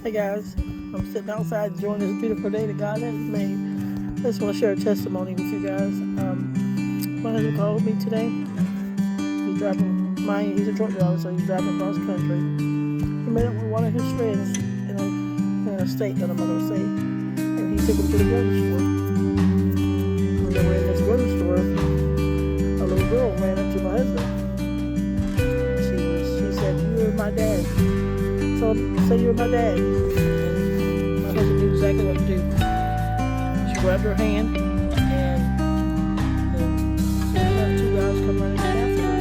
Hey guys, I'm sitting outside enjoying this beautiful day that God has made. I just want to share a testimony with you guys. My husband called me today. He's driving, he's a truck driver, so he's driving across country. He met up with one of his friends in a state that I'm not going to say, and he took him to the grocery store. When they were in this grocery store, a little girl ran up to my husband. She said, "You are my dad." So say you're my dad. And my husband knew exactly what to do. She grabbed her hand and the two guys come running after her.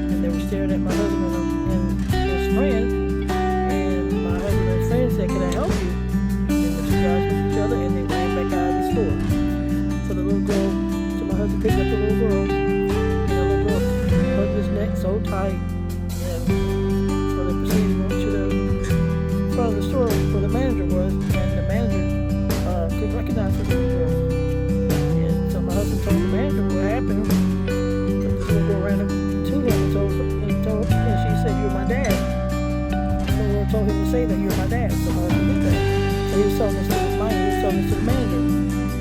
And they were staring at my husband and his friend. And my husband and his friend said, "Can I help you?" And the two guys looked at each other and they ran back out of the store. So the little girl, so my husband picked up the little girl, and the little girl hugged his neck so tight. And so they proceeded to go to the front of the store where the manager was, and the manager could recognize the little girl. And so my husband told the manager what happened. The little girl ran up to him and she said, "You're my dad." The little girl told him to say that, "You're my dad." So my husband did that. So he was telling this to his mind, he was telling this to the manager.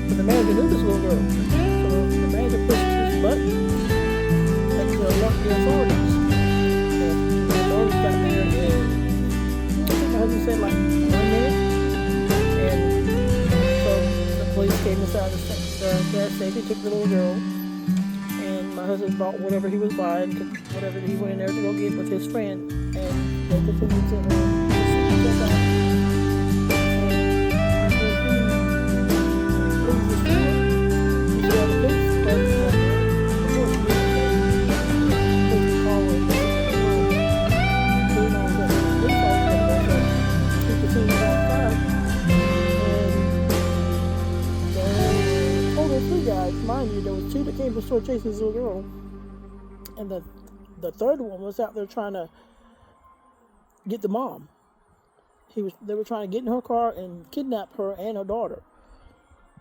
But the manager knew this little girl. So the manager pushed his button to alert the authorities. And the authorities got there and my husband said like 1 minute, and so the police came inside the gas station, took the little girl, and my husband bought whatever he was buying, whatever he went in there to go get with his friend, and they continued to check out. Mind you, there was two that came to the store chasing this little girl, and the third one was out there trying to get the mom. They were trying to get in her car and kidnap her and her daughter.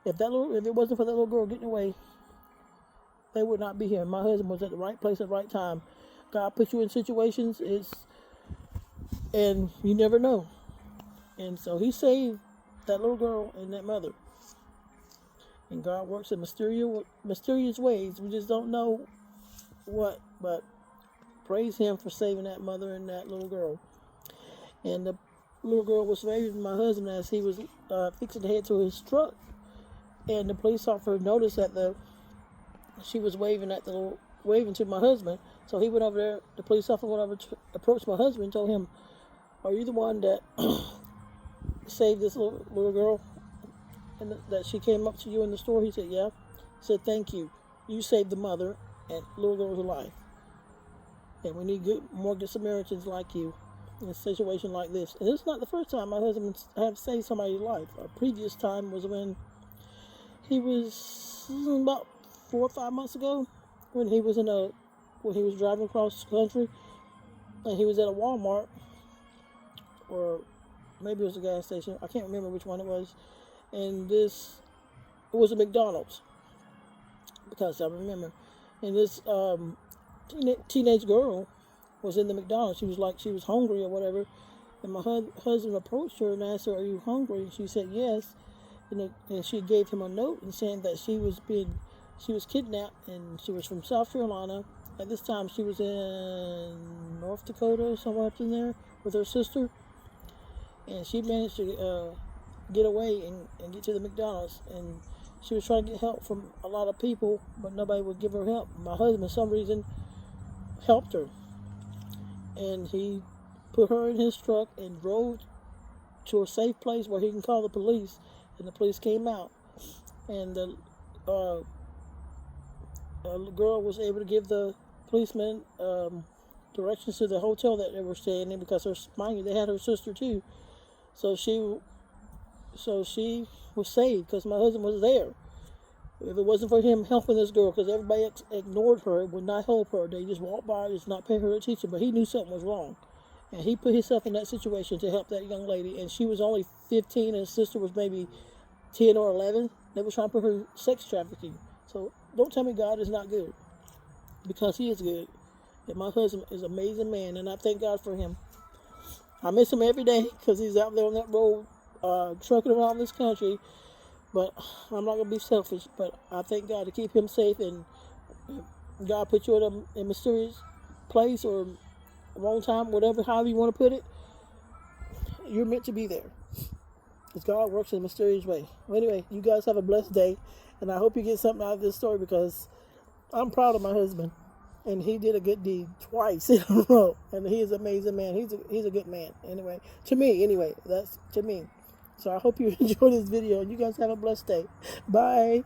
If it wasn't for that little girl getting away, they would not be here. My husband was at the right place at the right time. God puts you in situations, and you never know. And so he saved that little girl and that mother. And God works in mysterious ways. We just don't know what, but praise him for saving that mother and that little girl. And the little girl was waving my husband as he was fixing to head to his truck. And the police officer noticed that she was waving to my husband. So he went over there. The police officer went over to approach my husband and told him, "Are you the one that saved this little girl? And that she came up to you in the store?" He said, "Yeah." He said, "Thank you. You saved the mother and little girl's life. And we need more good Samaritans like you in a situation like this." And it's not the first time my husband have saved somebody's life. A previous time was when he was about 4 or 5 months ago, when he was driving across the country, and he was at a Walmart, or maybe it was a gas station. I can't remember which one it was. And it was a McDonald's, because I remember. And this teenage girl was in the McDonald's. She was hungry or whatever. And my husband approached her and asked her, "Are you hungry?" And she said yes. And she gave him a note and saying that she was kidnapped, and she was from South Carolina. At this time, she was in North Dakota, somewhere up in there, with her sister. And she managed to get away and get to the McDonald's, and she was trying to get help from a lot of people, but nobody would give her help. My husband, for some reason, helped her, and he put her in his truck and drove to a safe place where he can call the police. And the police came out, and the girl was able to give the policeman directions to the hotel that they were staying in, because mind you, they had her sister too. So she was saved because my husband was there. If it wasn't for him helping this girl, because everybody ignored her, would not help her, they just walked by, just not pay her attention. But he knew something was wrong, and he put himself in that situation to help that young lady. And she was only 15, and his sister was maybe 10 or 11. They were trying to put her sex trafficking. So don't tell me God is not good, because he is good. And my husband is an amazing man, and I thank God for him. I miss him every day because he's out there on that road, trucking around this country. But I'm not gonna be selfish. But I thank God to keep him safe, and God put you in a mysterious place or wrong time, whatever, however you want to put it. You're meant to be there. Because God works in a mysterious way. Well, anyway, you guys have a blessed day, and I hope you get something out of this story because I'm proud of my husband, and he did a good deed twice in a row, and he is an amazing man. He's a good man. Anyway, to me, anyway, that's to me. So I hope you enjoy this video, and you guys have a blessed day. Bye.